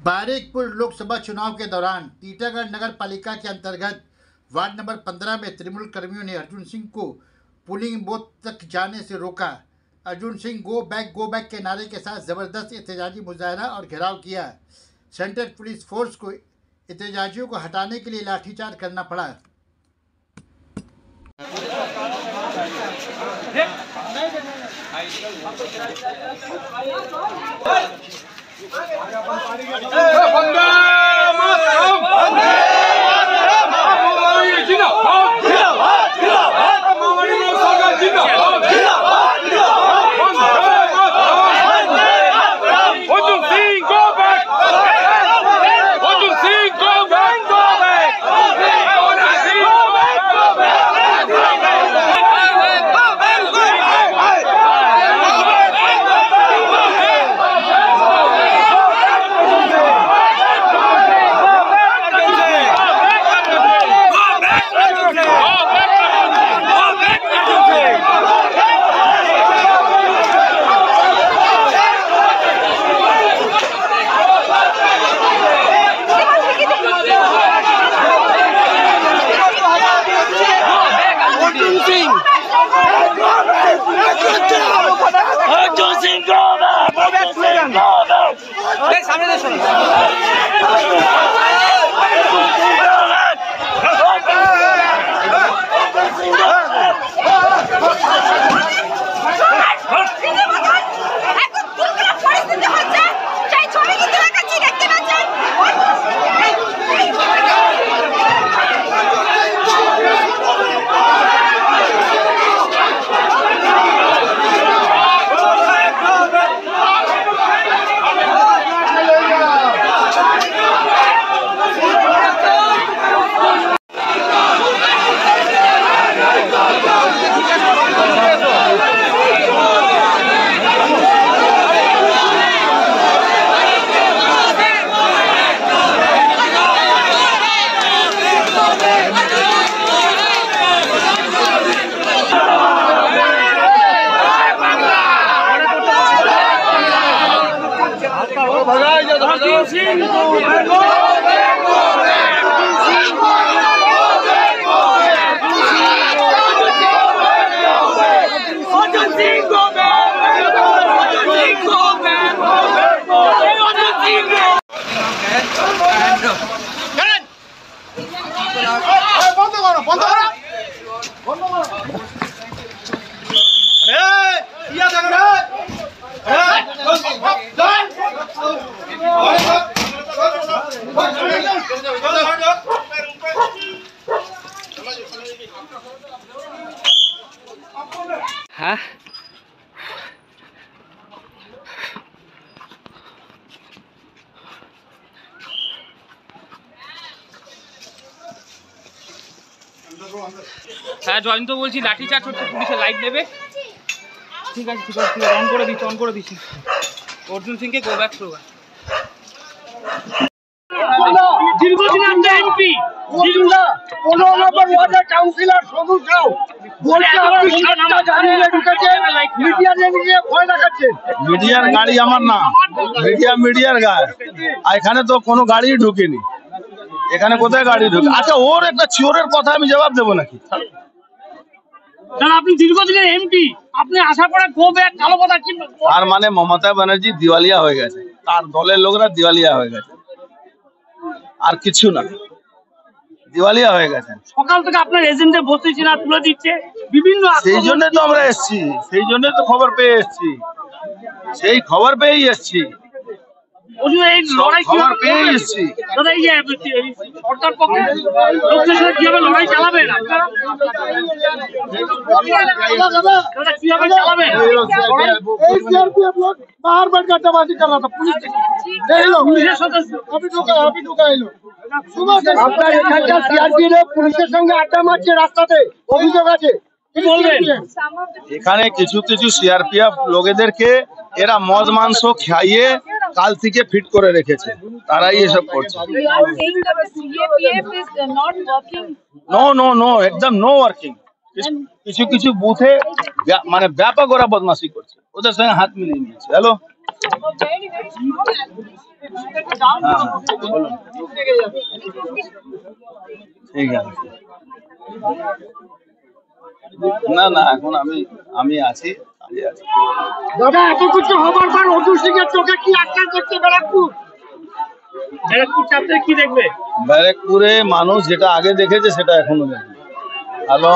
बारिकपुर लोकसभा चुनाव के दौरान टीटागढ़ नगर पालिका के अंतर्गत वार्ड नंबर 15 में तृणमूल कर्मियों ने अर्जुन सिंह को पोलिंग बूथ तक जाने से रोका। अर्जुन सिंह गो बैक के नारे के साथ जबरदस्त एहतजाजी मुजाहरा और घेराव किया। सेंट्रल पुलिस फोर्स को एहतजाजियों को हटाने के लिए लाठीचार्ज करना पड़ा। हाँ হ্যাঁ জয়ন্ত বলছি লাঠিচার্জ হচ্ছে, পুলিশে লাইট দেবে। ঠিক আছে ঠিক আছে অন করে দিচ্ছি অর্জুন সিংকে গো ব্যাক প্রোগ্রাম। মিডিয়ার গাড়ি আমার না, মিডিয়ার গাড়ি। এখানে তো কোনো গাড়ি ঢুকেনি, এখানে কোথায় গাড়ি ঢুকে? আচ্ছা ওর একটা চোরের কথা আমি জবাব দেবো নাকি? আপনি দীর্ঘদিনের এমপি, আপনি আসার পরে গো ব্যাক কালো কথা কি? তার মানে মমতা ব্যানার্জি দিওয়ালিয়া হয়ে গেছে, তার দলের লোকরা দিওয়ালিয়া হয়ে গেছে, আর কিছু না, দিওয়ালিয়া হয়ে গেছে। সকাল থেকে আপনার এজেন্টে বসেছেন আর তুলে দিচ্ছে বিভিন্ন। সেই জন্য তো আমরা এসছি, সেই জন্য তো খবর পেয়ে এসছি, সেই খবর পেয়েই এসছি, খবর পেয়ে এসছি। সরকার পক্ষে লোকদের সাথে কিভাবে লড়াই চালাবেন, কিভাবে চালাবেন? बार गड्ढाबाजी कर रहा था पुलिस আপনার এখানকার সিআরপি পুলিশের সঙ্গে আড্ডা মারছে রাস্তাতে, অভিযোগ আছে। এখানে কিছু কিছু সিআরপিএফ লোকেদেরকে এরা মদ মাংস খাইয়ে কাল থেকে ফিট করে রেখেছে, তারাই এসব করছে। নো নো নো, একদম নো ওয়ার্কিং। কিছু কিছু বুথে মানে ব্যাপক ওরা বদমাশি করছে, ওদের সঙ্গে হাত মিলিয়ে নিয়েছে। হ্যালো। বলুন। ঠিক আছে। না না, এখন আমি আছি। দাদা, এত কিছু হবার পর অর্জুন সিং এর চোখে কি আটকা করছে ব্যারাকপুর? ব্যারাকপুরে মানুষ যেটা আগে দেখেছে সেটা এখনো দেখে। হ্যালো।